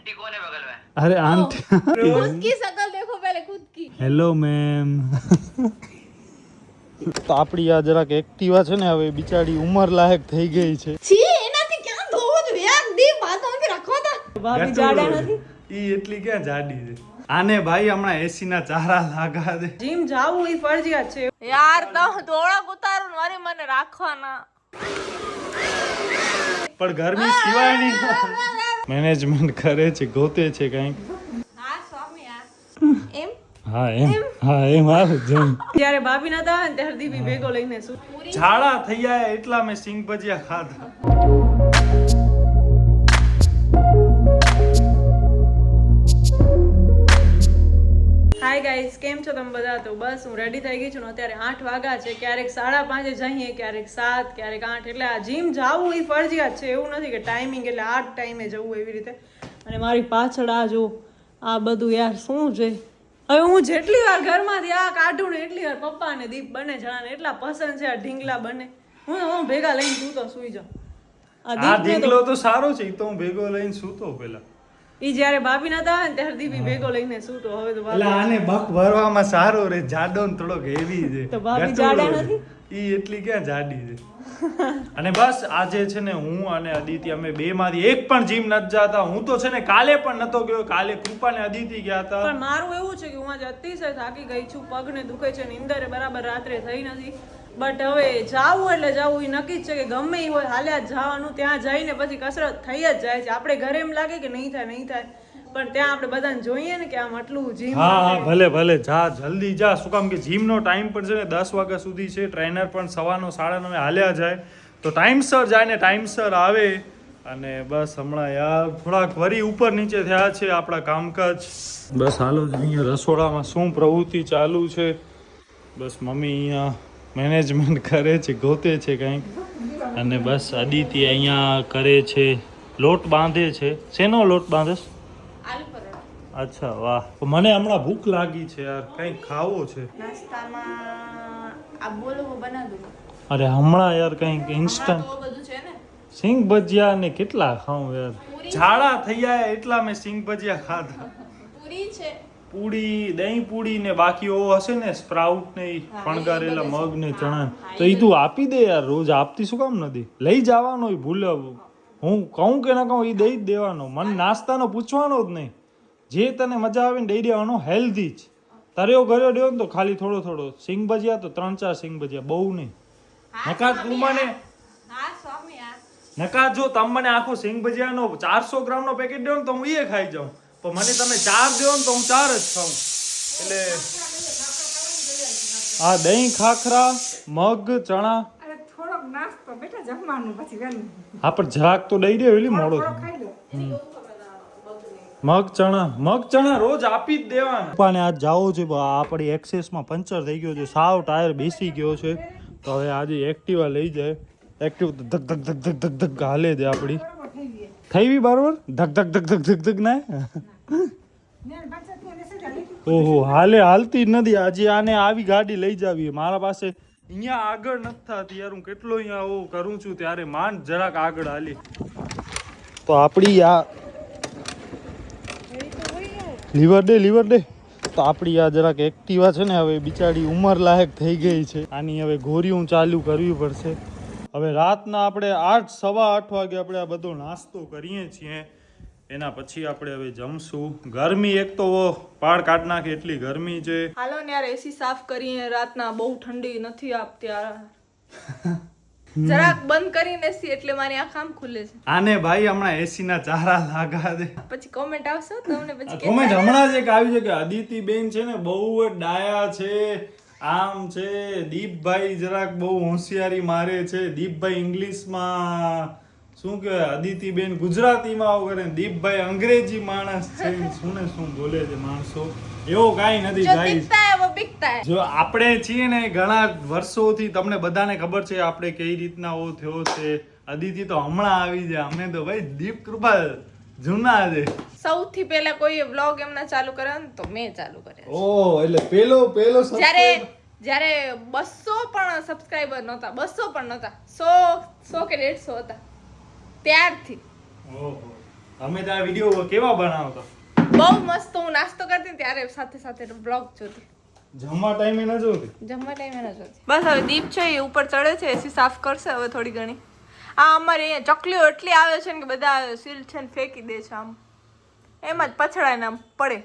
Aunty कौन है बगल में? अरे आंटी खुद की शकल देखो पहले खुद की। હેલો મેમ તો આપણી આ જરાક એક્ટિવા છે ને હવે બિચારી ઉંમર લાયક થઈ ગઈ છે છી એનાથી ક્યાં ધોવો છો એક દી બાથરૂમથી રાખો તા ભાભી જાડા નથી ઈ એટલી ક્યાં જાડી છે આને ભાઈ હમણાં એસી ના ચારા લાગા દે જીમ જાવું એ ફરજિયાત છે યાર તો ધોળા ઉતારું મારી મને રાખવાના પણ ગરમી સિવાય નહીં મેનેજમેન્ટ કરે છે ગોતે છે કંઈક હા સ્વામી યાર એમ હા એમ આવે જેમ જ્યારે ભાભી નતા આવે ને ત્યારે દીદી ભેગો લઈને શું ઝાડા થઈ જાય એટલા મેં સિંગ ભજીયા ખાધા હાય ગાઈસ કેમ છો તમે બધા તો બસ હું રેડી થઈ ગઈ છું ને અત્યારે 8 વાગ્યા છે ક્યારેક 5:30 જઈએ ક્યારેક 7 ક્યારેક 8 એટલે આ જીમ જાવું એ ફરજિયાત છે એવું નથી કે ટાઈમિંગ એટલે આ ટાઈમે જવું એવી રીતે અને મારી પાછળ આ જો આ બધું યાર શું છે હવે હું જેટલી વાર ઘરમાંથી આ કાઢું ને એટલી વાર પપ્પા ને દીપ બને જણાને એટલા પસંદ છે આ ઢીંગલા બને હું ભેગા લઈને તું તો સુઈ જાઉં આ ઢીંગલો તો સારો છે ઈ તો હું ભેગો લઈને સૂતો પેલા ઈ જ્યારે ભાભી નતા આવે ને ત્યારે દીદી ભેગો લઈને સૂતો હવે તો એટલે આને બક ભરવામાં સારો રે જાડો ને થોડોક હેવી છે તો ભાભી જાડા નથી ઈ એટલી ક્યાં જાડી છે અને બસ આજે છે ને હું અને અદિતિ અમે બે માંથી એક પણ જીમ નથી જાતા હું તો છે ને કાલે પણ નતો ગયો કાલે કૃપા ને અદિતિ ગયા હતા પણ મારું એવું છે કે હું આજે અતિશય થાકી ગઈ છું પગને દુખે છે નીંદરે બરાબર રાત્રે થઈ નથી બટ હવે જાવું એટલે જાવું એ નક્કી જ છે કે ગમે એ હોય હાલ્યા જ જવાનું ત્યાં જઈને પછી કસરત થઈ જ જાય છે આપણે ઘરે એમ લાગે કે નહીં થાય પણ ત્યાં આપણે બધાને જોઈએ ને કે આમ આટલું જીમ હા ભલે જા જલ્દી જા શું કામ કે જીમ નો ટાઈમ પણ છે ને 10 વાગ્યા સુધી છે ટ્રેનર પણ સવારનો 9:30 હાલ્યા જાય તો ટાઈમસર જાય ને ટાઈમસર આવે અને બસ હમણાં યાર થોડાક વરી ઉપર નીચે થયા છે આપણા કામકાજ બસ હાલો અહીંયા રસોડામાં શું પ્રવૃત્તિ ચાલુ છે બસ મમ્મી અહીંયા મેનેજમેન્ટ કરે છે ગોતે છે કંઈક અને બસ અદિતિ અહીંયા કરે છે લોટ બાંધે છે શેનો લોટ બાંધેશ આલુ પરોઠા અચ્છા વાહ મને હમણાં ભૂખ લાગી છે યાર કંઈક ખાવો છે નાસ્તામાં આ બોલો બના દઉં અરે હમણાં યાર કંઈક ઇન્સ્ટન્ટ તો બધું છે ને સિંગ ભજીયા ને કેટલા ખાઉં યાર ઝાડા થઈ જાય એટલા મેં સિંગ ભજીયા ખાધા પૂરી છે પૂડી દહીં પૂડી ને બાકી ઓ હશે ને સ્પ્રાઉટ ને ઈ ફણગારેલા મગ ને ચણા તો ઈ તું આપી દે યાર રોજ આપતી શું કામ નથી લઈ જવાનો ઈ ભૂલે હું કહું કે ના કહું ઈ દઈ જ દેવાનો મને નાસ્તાનો પૂછવાનો જ નહીં જે તને મજા આવે ને દઈ દેવાનો હેલ્ધી જ તર્યો કર્યો દેવો ને તો ખાલી થોડો સિંગ ભજીયા તો 3-4 સિંગ ભજીયા બહુ નહીં નકા તું મને હા સ્વામી યાર નકા જો તમે મને આખો સિંગ ભજીયાનો 400 ગ્રામનો પેકેટ દેવો ને તો હું એ ખાઈ જાઉં પણ મને તમે 4 દેવો ને તો હું 4 જ ખાઉં એટલે આ દહીં ખાખરા મગ ચણા થોડોક નાસ્તો બેટા જમવાનું પછી વેલું હા પણ જરાક તો દઈ દે એલી મોડો મગ ચણા રોજ આપી જ દેવાના પપ્પાને આજ જાવો છે આપણી એક્સેસમાં પંચર થઈ ગયો છે સાવ ટાયર બેસી ગયો છે તો હવે આજે એક્ટિવા લઈ જાય એક્ટિવ ધક ધક ધક ધક ધક ધક હાલે છે આપણી થઈ બરોબર ધક ધક ધક ધક ધક ધક ના ઓહો હાલતી જ નથી આજે આને આવી ગાડી લઈ જાવી મારા પાસે અહીંયા આગળ નથી થતી યાર હું કેટલો અહીંયા આવું કરું છું ત્યારે માંડ જરાક આગળ હાલી તો આપણી આ લીવર દે તો આપણી આ જરાક એક્ટિવા છે ને હવે બિચારી ઉંમર લાયક થઈ ગઈ છે આની હવે ગોરીઓ ચાલુ કરવી પડશે હવે રાતના આપણે 8-8 વાગે આપણે આ બધો નાસ્તો કરીએ છીએ એના પછી આપણે હવે જમશું ગરમી એક તો પાડ કાઢ નાખે એટલી ગરમી છે હાલો ને યાર એસી સાફ કરીએ રાતના બહુ ઠંડી નથી આપતી યાર જરાક બંધ કરીને એસી એટલે મારી આંખ આમ ખુલે છે આને ભાઈ હમણાં એસી ના ચારા લાગા દે પછી કોમેન્ટ આવશે તમને પછી કોમેન્ટ હમણાં જ એક આવી છે કે અદિતિ બેન છે ને બહુ જ ડાયા છે આમ છે દીપભાઈ જરાક બહુ હોશિયારી મારે છે દીપભાઈ ઇંગ્લિશમાં શું કે અદિતિ બેન ગુજરાતીમાં આવું કરે દીપભાઈ અંગ્રેજી માણસ છે શું ને શું બોલે છે માણસો એવો કાંઈ નથી ગાઈસ જો આપણે છીએ ને ઘણા વર્ષોથી તમને બધાને ખબર છે આપણે કઈ રીતના ઓ થયો છે અદિતિ તો હમણાં આવી જાય અમને તો ભાઈ દીપ કૃપા જૂના છે સૌથી પહેલા કોઈ વ્લોગ એમના ચાલુ કર્યા ને તો મેં ચાલુ કર્યા ઓ એટલે પેલો જ્યારે 200 પણ સબસ્ક્રાઇબર નહોતા 200 પણ નહોતા 100 કે 150 હતા ત્યારથી ઓહો અમે તો આ વિડીયો કેવા બનાવતા? બહુ મસ્ત. હું નાસ્તો કરતી ને ત્યારે સાથે સાથે બ્લોગ જોતી. જમવા ટાઈમે ન જોતી. જમવા ટાઈમે ન જોતી. બસ હવે દીપ છે એ ઉપર ચડે છે, એસી સાફ કરશે હવે થોડી ઘણી. આ અમારે અહીંયા ચકલીઓ એટલી આવે છે ને કે બધા સીલ છે ને ફેંકી દે છે આમ, એમ જ પછડાય ને આમ પડે.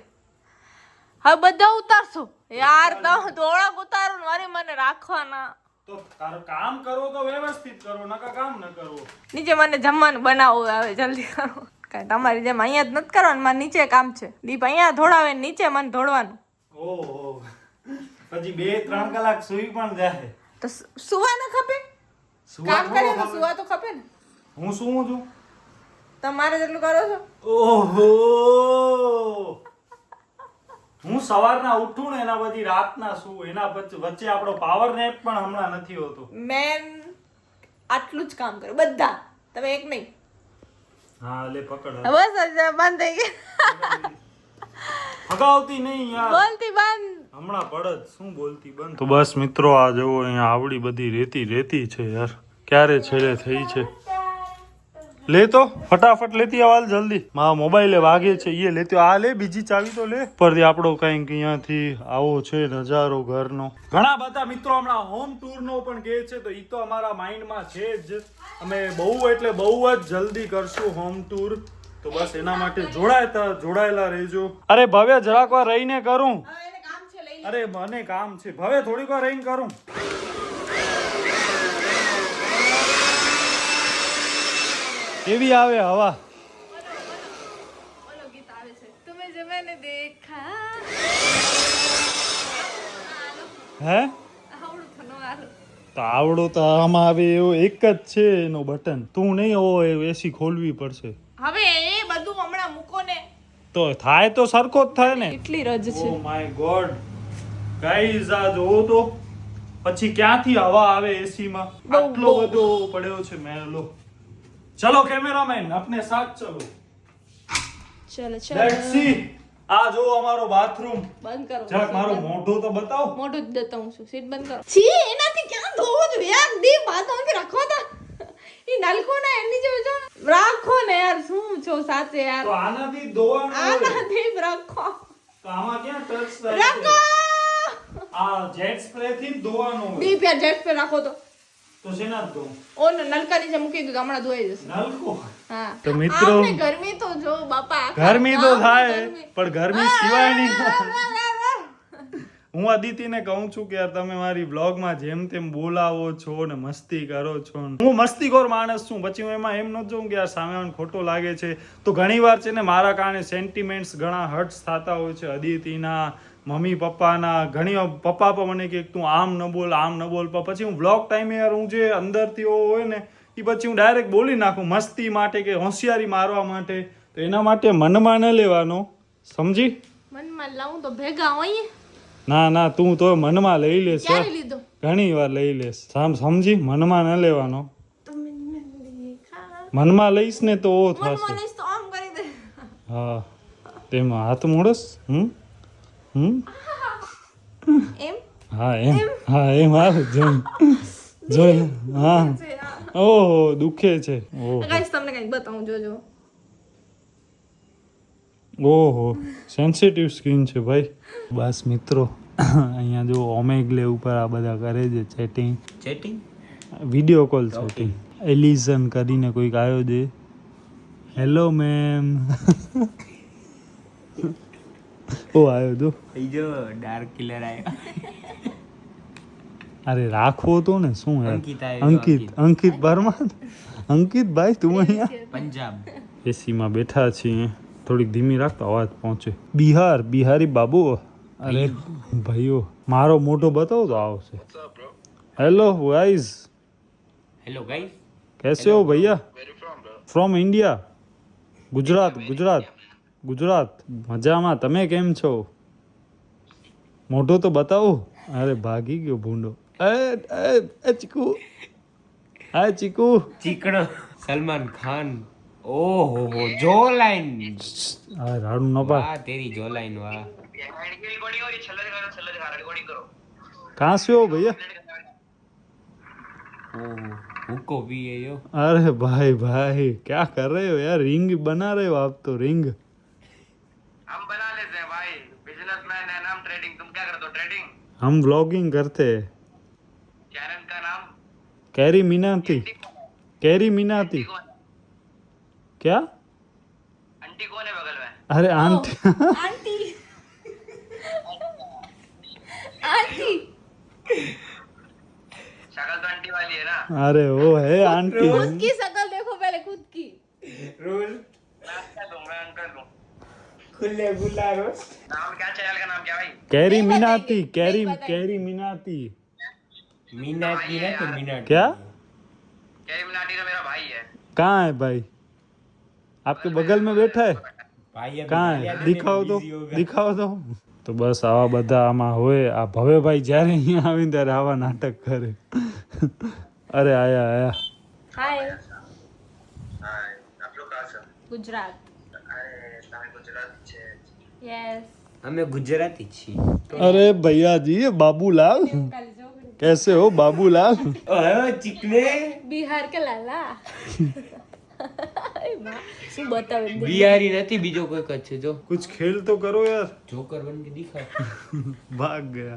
હવે બધા ઉતારશો યાર, તમે થોડાક ઉતારો ને વળી મને રાખવાના. તો કામ કરો તો વ્યવસ્થિત કરો, નકા કામ ન કરો. નીચે મને જમવાનું બનાવવું આવે, જલ્દી કરો. કાંઈ તમારી જેમ અહીંયા જ નથી કરવાનું, મારે નીચે કામ છે. દીપ અહીંયા ધોડાવે, નીચે મને ધોડવાનું. ઓહો, પછી 2-3 કલાક સુઈ પણ જાય. તો સુવા ન ખપે? કામ કરે તો સુવા તો ખપે ને. હું શું છું? તમારે જેટલું કરો છો. ઓહો, હું સવારના ઉઠું ને એના પછી રાતના સુવું, એના વચ્ચે આપણો પાવર નેપ પણ હમણાં નથી હોતો. મેન આટલું જ કામ કરે બધા, તમે એક નહીં. હા લે પકડ. બસ બંધ થઈ ગઈ. ફગાવતી નહીં યાર, બોલતી બંધ. હમણાં પડત શું બોલતી બંધ. તો બસ મિત્રો, આ જુઓ અહીંયા આવડી બધી રેતી છે યાર, ક્યારે છેલ્લે થઈ છે. લે તો ફટાફટ લેતી આવાલ જલ્દી. મારા મોબાઈલે વાગે છે, એ લેતી આ લે, બીજી ચાવી તો લે. પરથી આપણો કંઈક અહીંયાથી આવો છે નજારો ઘરનો. ઘણા બધા મિત્રો હમણાં હોમ ટૂર નો પણ કહે છે, તો ઈ તો અમારા માઇન્ડમાં છે જ. અમે બહુ એટલે બહુ જ જલ્દી કરશું હોમ ટૂર, તો બસ એના માટે જોડાયેલા રહેજો. અરે ભવ્ય જરાક વાર રહીને કરું. અરે મને કામ છે ભવ્ય, થોડીક વાર રહીને કરું. કેવી આવે હવા? ઓલો ગીત આવે છે, તમે જે મેને દેખા. હે આવડું તો નો આલો. તો આવડો તો આમાં આવે એવો એક જ છે એનો બટન. તું નહીં હોય એસી ખોલવી પડશે. હવે એ બધું હમણાં મૂકો ને, તો થાય તો સરખો જ થાય ને. એટલી રજ છે. ઓ માય ગોડ ગાઈઝ, આ જોવો તો પછી ક્યાંથી હવા આવે એસી માં? આટલો બધો પડ્યો છે મેલો. ચલો કેમેરામેન अपने साथ चलो. ચલો લેટ્સ સી. આ જો અમારો બાથરૂમ. બંધ કરો. જરાક મારું મોઢું તો બતાવો. મોઢું જ દેતા હું છું. સીટ બંધ કરો. છી, એનાથી ક્યાં ધોવો છો યાર? દી બાથરૂમ કે રાખો તા. ઈ નલકો ના એની જેવો જો રાખો ને યાર, શું છો સાથે યાર? તો આનાથી ધોવાનું હોય. આનાથી રાખો. તો આમાં ક્યાં ટચ થાય? રાખો. આ જેટ સ્પ્રે થી ધોવાનું હોય. દી પે જેટ પે રાખો તો શેના ધો? ઓ નલકા નીચે મૂકી દીધું, હમણાં ધોઈ જશે. નલકો. હા તો મિત્રો, આપણે ગરમી તો જો બાપા, ગરમી તો થાય પણ ગરમી સિવાય નહીં. હું અદિતિને કહું છું કે યાર તમે મારી વ્લોગમાં જેમ તેમ બોલાવો છો ને મસ્તી કરો છો. હું મસ્તીખોર માણસ છું, પછી હું એમાં એમ ન જોઉં કે યાર સામેવાળાને ખોટો લાગે છે. તો ઘણીવાર છે ને મારા કારણે સેન્ટિમેન્ટ્સ ઘણા હર્ટ્સ થતા હોય છે અદિતિના, મમ્મી પપ્પાના. ઘણી પપ્પા પણ મને કે તું આમ ન બોલ, આમ ન બોલ. પછી હું વ્લોગ ટાઈમે યાર હું જે અંદરથી હોય ને એ પછી હું ડાયરેક્ટ બોલી નાખું મસ્તી માટે કે હોશિયારી મારવા માટે. તો એના માટે મનમાં ન લેવાનો, સમજી? મનમાં લાવું તો ભેગા હોય. ના ના, તું તો મનમાં લઈ લેશ, ક્યારે લીધો? ઘણી વાર લઈ લેશ. સમજી? મનમાં ન લેવાનો. તમે દેખા. મનમાં લઈશ ને તો ઓ મનમાં થશે. લઈશ તો આમ કરી દે. હા, તેમાં હાથ મોડસ. એમ હા એમ. હા એમ આવે જેમ જોઈ. હા ઓહો દુખે છે. ઓહો ગાઈસ તમને કંઈક બતાવું, જોજો. ઓહો સેન્સિટિવ સ્કિન છે ભાઈ. બસ મિત્રો, અહીંયા જો ઓમેગલે ઉપર આ બધા કરે છે ચેટિંગ વિડીયો કોલ ચેટિંગ. એલિઝન કરીને કોઈક આવ્યો છે. Hello ma'am. ઓ આવ્યો તો જો ડાર્ક કિલર આવ્યો. અરે રાખવો તો ને શું યાર. અંકિત આવ્યો. અંકિત પરમાર. અંકિત ભાઈ તું અહીંયા પંજાબ. એસીમાં બેઠા છીએ. થોડીક ધીમી રાખતો અવાજ પહોંચે. બિહારી બાબુ. અરે ભાઈઓ મારો મોઢો બતાવો તો આવશે. Hello guys. Hello guys. कैसे हो भैया? From India. ગુજરાત. મજામાં. તમે કેમ છો? મોઢો તો બતાવો. અરે ભાગી ગયો ભૂંડો. ચીકુ. હા ચીકુ. ચીકણો. સલમાન ખાન. ઓહો હો જો લાઈન. આ રાડું ન પા. વાહ તેરી જો લાઈન વાહ. कहाँ से हो भैया? ઓહો हुक्को पिए यो अरे भाई क्या कर रहे हो यार, रिंग बना रहे हो आप तो, रिंग। हम बना लेते हैं भाई, बिजनेसमैन है नाम ट्रेडिंग। तुम क्या करते हो ट्रेडिंग? हम व्लॉगिंग करते हैं। चैनल का नाम कैरी मीनाती, कैरी मीनाती। कौन है? क्या? आंटी कौन है बगल में? अरे आंटी आंटी आंटी शक्ल तो आंटी वाली है ना। अरे वो है आंटी। खुद की शक्ल देखो पहले, खुद की। रोज मैं अंकल हूँ। खुले गुला रोज नाम क्या, चैनल का नाम क्या भाई? कैरी नहीं मीनाती, बताएंगे, कैरी नहीं बताएंगे। कैरी मीनाती। मीनाटी ना तो मीनाटी क्या? कैरी मिनाटी तो मेरा भाई है। कहाँ है भाई? आपके बगल में बैठा है? भाई अभी कहाँ गालियां है? देने में दिखाओ तो, busy होगा. દિખાવો તો. તો બસ આવા બધા આમાં હોય. આ ભવેભાઈ જ્યારે અહીંયા આવીને ત્યારે આવા નાટક કરે. અરે આયા આયા. હાય હાય, આપ લોગ કહાં સે? ગુજરાત અરે તમે ગુજરાતી છે? યસ અમે ગુજરાતી છીએ. અરે ભૈયા जी बाबूलाल कैसे हो बाबूलाल? ઓય ચીકને બિહાર કે લાલા શું બતાવે બિહારી નથી, બીજો કોઈ કચ્છ છે જો. कुछ खेल तो करो यार. જોકર બન કે દિખાવ. भाग गया.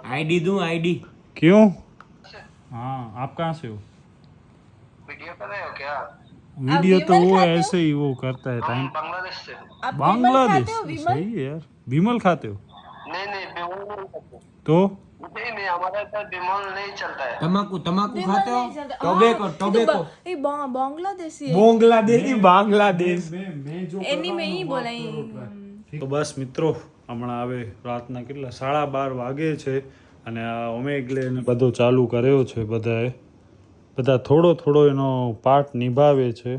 આઈડી દઉં આઈડી. क्यों? हाँ आप कहाँ से हो? वीडियो कर रहे हो क्या? वीडियो तो विमल वो खाते हो? ऐसे ही वो करता है टाइम. हम बांग्लादेश से। आप बांग्लादेश खाते हो विमल सही है यार. विमल खाते हो नहीं नहीं, बिमल नहीं करते। तो? नहीं नहीं, हमारे इधर बिमल नहीं चलता है। તમાકુ તમાકુ विमल ખાતો नहीं चलता। ટોબેકો हाँ, ટોબેકો ये बांग्लादेशी है બાંગ્લાદેશી બાંગ્લાદેશ. એની में ही बोला તો બસ મિત્રો હમણાં હવે રાતના કેટલા 12:30 વાગે છે અને આ ઓમેગ્લે ને બધો ચાલુ કર્યો છે બધાએ. બધા થોડો થોડો એનો પાર્ટ નિભાવે છે.